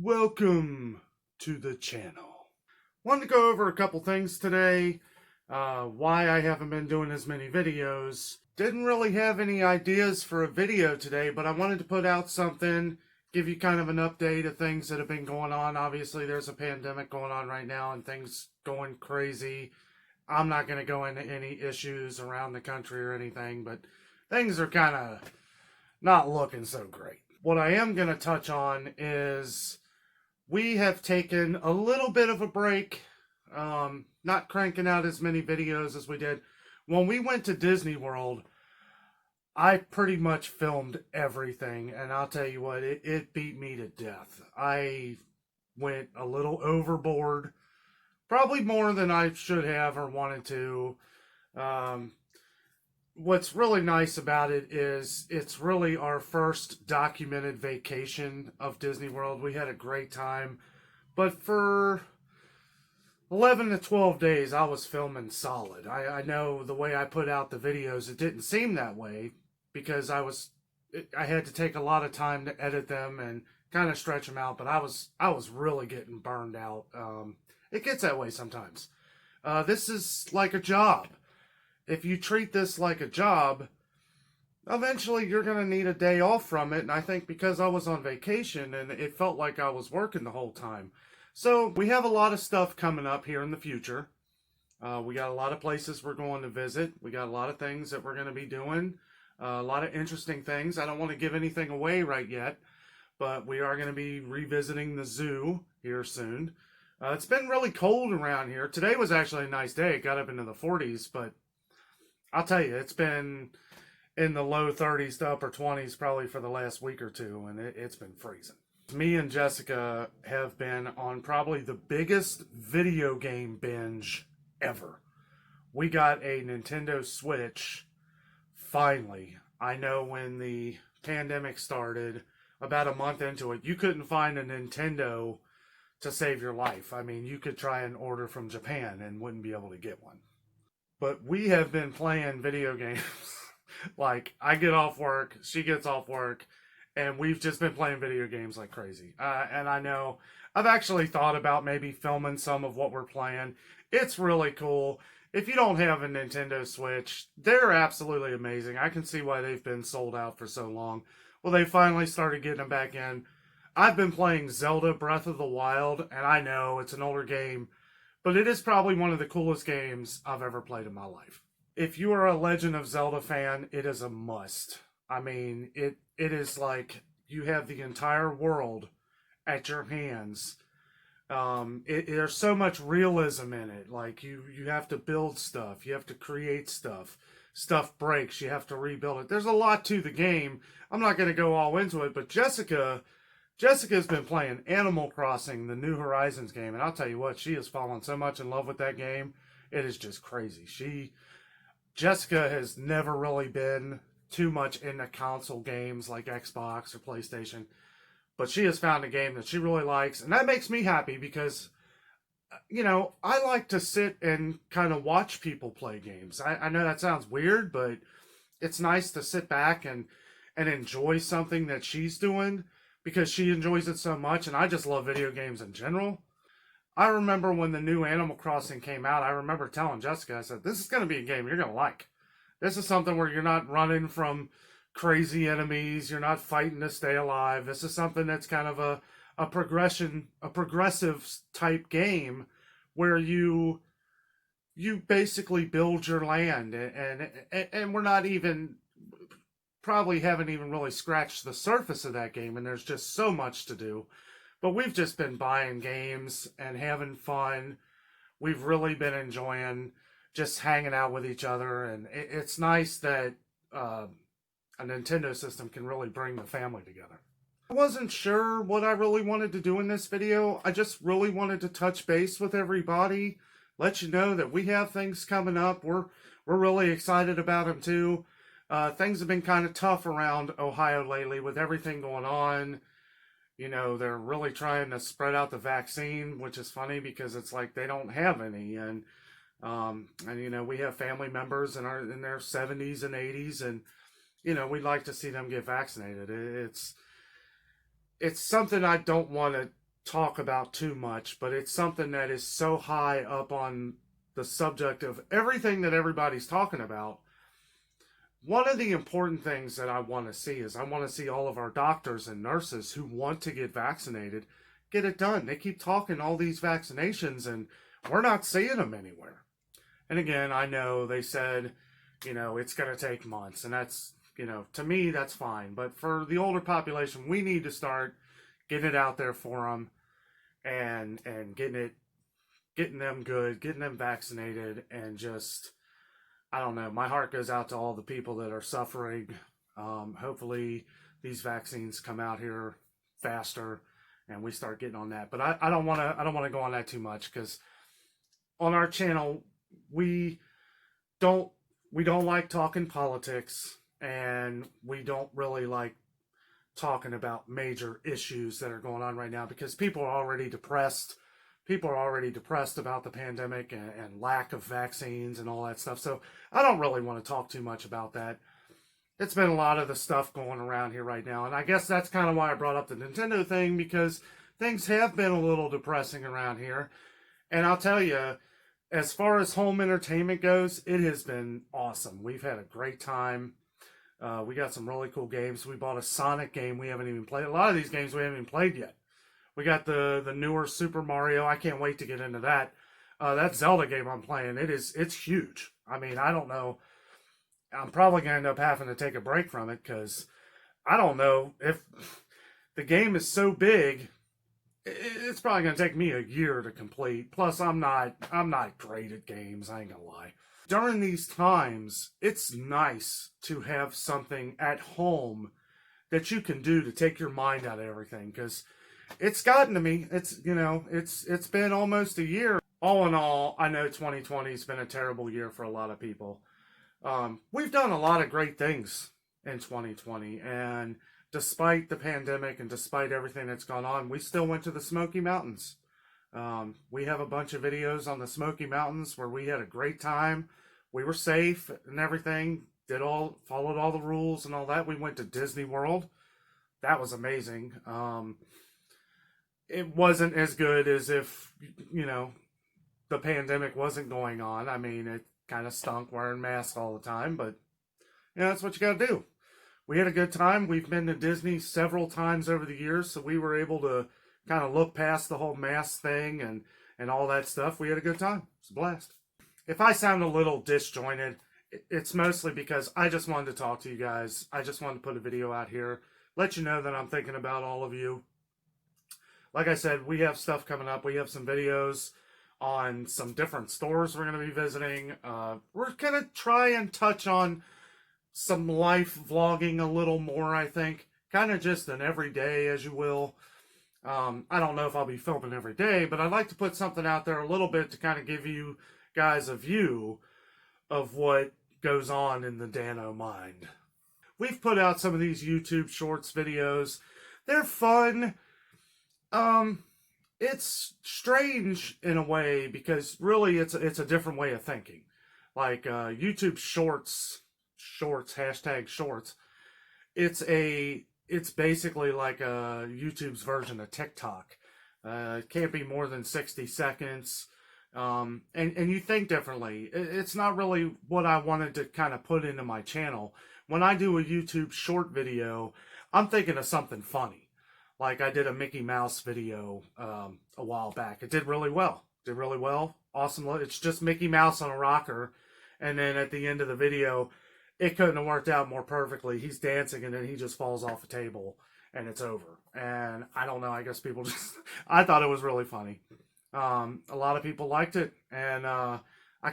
Welcome to the channel. Wanted to go over a couple things today. Why I haven't been doing as many videos. Didn't really have any ideas for a video today, but I wanted to put out something, give you kind of an update of things that have been going on. Obviously, there's a pandemic going on right now and things going crazy. I'm not going to go into any issues around the country or anything, but things are kind of not looking so great. What I am going to touch on is we have taken a little bit of a break, not cranking out as many videos as we did. When we went to Disney World, I pretty much filmed everything, and I'll tell you what, it beat me to death. I went a little overboard, probably more than I should have or wanted to. Um, what's really nice about it is it's really our first documented vacation of Disney World. We had a great time, but for 11 to 12 days I was filming solid. I know the way I put out the videos, it didn't seem that way because I had to take a lot of time to edit them and kind of stretch them out, but I was really getting burned out. It gets that way sometimes. This is like a job. If you treat this like a job, eventually you're going to need a day off from it. And I think because I was on vacation and it felt like I was working the whole time. So we have a lot of stuff coming up here in the future. We got a lot of places we're going to visit. We got a lot of things that we're going to be doing. A lot of interesting things. I don't want to give anything away right yet, but we are going to be revisiting the zoo here soon. It's been really cold around here. Today was actually a nice day. It got up into the 40s, but I'll tell you, it's been in the low 30s to upper 20s probably for the last week or two, and it's been freezing. Me and Jessica have been on probably the biggest video game binge ever. We got a Nintendo Switch, finally. I know when the pandemic started, about a month into it, you couldn't find a Nintendo to save your life. I mean, you could try and order from Japan and wouldn't be able to get one. But we have been playing video games. Like, I get off work, she gets off work, and we've just been playing video games like crazy. And I know I've actually thought about maybe filming some of what we're playing. It's really cool. If you don't have a Nintendo Switch, they're absolutely amazing. I can see why they've been sold out for so long. Well, they finally started getting them back in. I've been playing Zelda Breath of the Wild, and I know it's an older game, but it is probably one of the coolest games I've ever played in my life. If you are a Legend of Zelda fan, it is a must. I mean, it is like you have the entire world at your hands. There's so much realism in it. Like you have to build stuff, you have to create stuff. Stuff breaks, you have to rebuild it. There's a lot to the game. I'm not going to go all into it, but Jessica's been playing Animal Crossing, the New Horizons game, and I'll tell you what, she has fallen so much in love with that game. It is just crazy. Jessica has never really been too much into console games like Xbox or PlayStation, but she has found a game that she really likes, and that makes me happy because, I like to sit and kind of watch people play games. I know that sounds weird, but it's nice to sit back and enjoy something that she's doing because she enjoys it so much, and I just love video games in general. I remember when the new Animal Crossing came out, I remember telling Jessica, I said, this is going to be a game you're going to like. This is something where you're not running from crazy enemies, you're not fighting to stay alive. This is something that's kind of a progressive type game where you basically build your land, and we're not even probably haven't even really scratched the surface of that game, and there's just so much to do. But we've just been buying games and having fun. We've really been enjoying just hanging out with each other, and it's nice that a Nintendo system can really bring the family together. I wasn't sure what I really wanted to do in this video. I just really wanted to touch base with everybody, let you know that we have things coming up. We're really excited about them too. Things have been kind of tough around Ohio lately with everything going on. They're really trying to spread out the vaccine, which is funny because it's like they don't have any. And we have family members in their 70s and 80s, and we'd like to see them get vaccinated. It's something I don't want to talk about too much, but it's something that is so high up on the subject of everything that everybody's talking about. One of the important things that I want to see is I want to see all of our doctors and nurses who want to get vaccinated get it done. They keep talking all these vaccinations and we're not seeing them anywhere. And again, I know they said, it's going to take months, and that's, to me, that's fine. But for the older population, we need to start getting it out there for them and getting them good, getting them vaccinated, and just, I don't know, my heart goes out to all the people that are suffering. Hopefully these vaccines come out here faster and we start getting on that. But I don't want to go on that too much, because on our channel we don't like talking politics, and we don't really like talking about major issues that are going on right now, because people are already depressed. People are already depressed about the pandemic and lack of vaccines and all that stuff. So I don't really want to talk too much about that. It's been a lot of the stuff going around here right now. And I guess that's kind of why I brought up the Nintendo thing, because things have been a little depressing around here. And I'll tell you, as far as home entertainment goes, it has been awesome. We've had a great time. We got some really cool games. We bought a Sonic game we haven't even played. A lot of these games we haven't even played yet. We got the newer Super Mario. I can't wait to get into that. That Zelda game I'm playing, it's huge. I mean, I don't know. I'm probably going to end up having to take a break from it, because I don't know if the game is so big. It's probably going to take me a year to complete. Plus, I'm not great at games. I ain't going to lie. During these times, it's nice to have something at home that you can do to take your mind out of everything, because it's gotten to me. It's been almost a year. All in all, I know 2020 has been a terrible year for a lot of people. We've done a lot of great things in 2020, and despite the pandemic and despite everything that's gone on, we still went to the Smoky Mountains. We have a bunch of videos on the Smoky Mountains where we had a great time. We were safe and everything. Followed all the rules and all that. We went to Disney World. That was amazing. It wasn't as good as if, the pandemic wasn't going on. I mean, it kind of stunk wearing masks all the time, but that's what you got to do. We had a good time. We've been to Disney several times over the years, so we were able to kind of look past the whole mask thing and all that stuff. We had a good time. It's a blast. If I sound a little disjointed, it's mostly because I just wanted to talk to you guys. I just wanted to put a video out here, let you know that I'm thinking about all of you. Like I said, we have stuff coming up. We have some videos on some different stores we're going to be visiting. We're going to try and touch on some life vlogging a little more, I think. Kind of just an everyday, as you will. I don't know if I'll be filming every day, but I'd like to put something out there a little bit to kind of give you guys a view of what goes on in the Danno mind. We've put out some of these YouTube Shorts videos. They're fun. It's strange in a way, because really it's a different way of thinking. Like YouTube Shorts, hashtag Shorts. It's basically like YouTube's version of TikTok. It can't be more than 60 seconds. And you think differently. It's not really what I wanted to kind of put into my channel. When I do a YouTube short video, I'm thinking of something funny. Like I did a Mickey Mouse video a while back. It did really well. Awesome. It's just Mickey Mouse on a rocker. And then at the end of the video, it couldn't have worked out more perfectly. He's dancing and then he just falls off a table and it's over. And I don't know. I guess people just... I thought it was really funny. A lot of people liked it. And I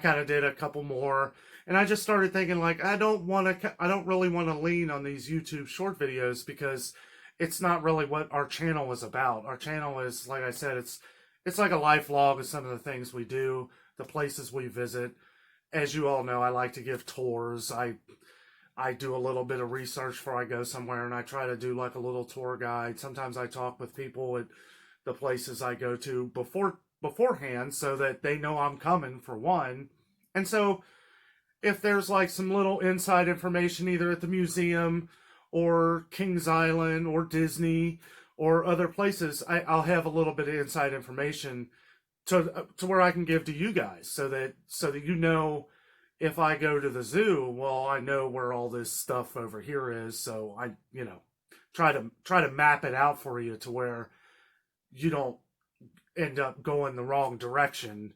kind of did a couple more. And I just started thinking, like, I don't really want to lean on these YouTube short videos, because it's not really what our channel is about. Our channel is, like I said, it's like a life vlog of some of the things we do, the places we visit. As you all know, I like to give tours. I do a little bit of research before I go somewhere, and I try to do like a little tour guide. Sometimes I talk with people at the places I go to beforehand, so that they know I'm coming, for one. And so if there's like some little inside information, either at the museum or Kings Island or Disney or other places, I'll have a little bit of inside information to where I can give to you guys, so that you know, if I go to the zoo, well, I know where all this stuff over here is, so I, try to map it out for you to where you don't end up going the wrong direction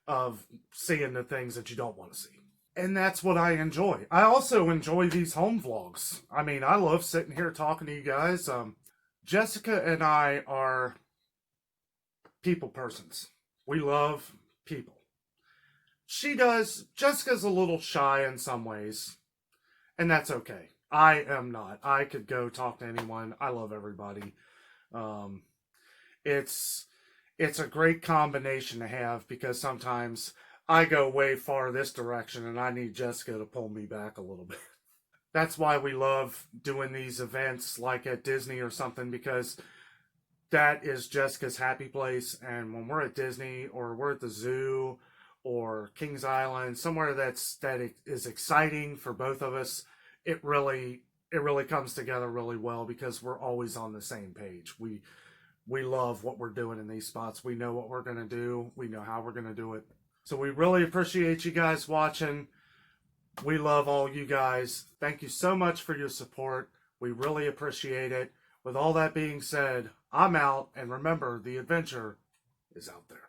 of seeing the things that you don't want to see. And that's what I enjoy. I also enjoy these home vlogs. I mean, I love sitting here talking to you guys. Jessica and I are people persons. We love people. She does. Jessica's a little shy in some ways, and that's okay. I am not. I could go talk to anyone. I love everybody. It's a great combination to have, because sometimes I go way far this direction and I need Jessica to pull me back a little bit. That's why we love doing these events like at Disney or something, because that is Jessica's happy place. And when we're at Disney, or we're at the zoo, or Kings Island, somewhere that is exciting for both of us, it really comes together really well, because we're always on the same page. We love what we're doing in these spots. We know what we're going to do. We know how we're going to do it. So we really appreciate you guys watching. We love all you guys. Thank you so much for your support. We really appreciate it. With all that being said, I'm out. And remember, the adventure is out there.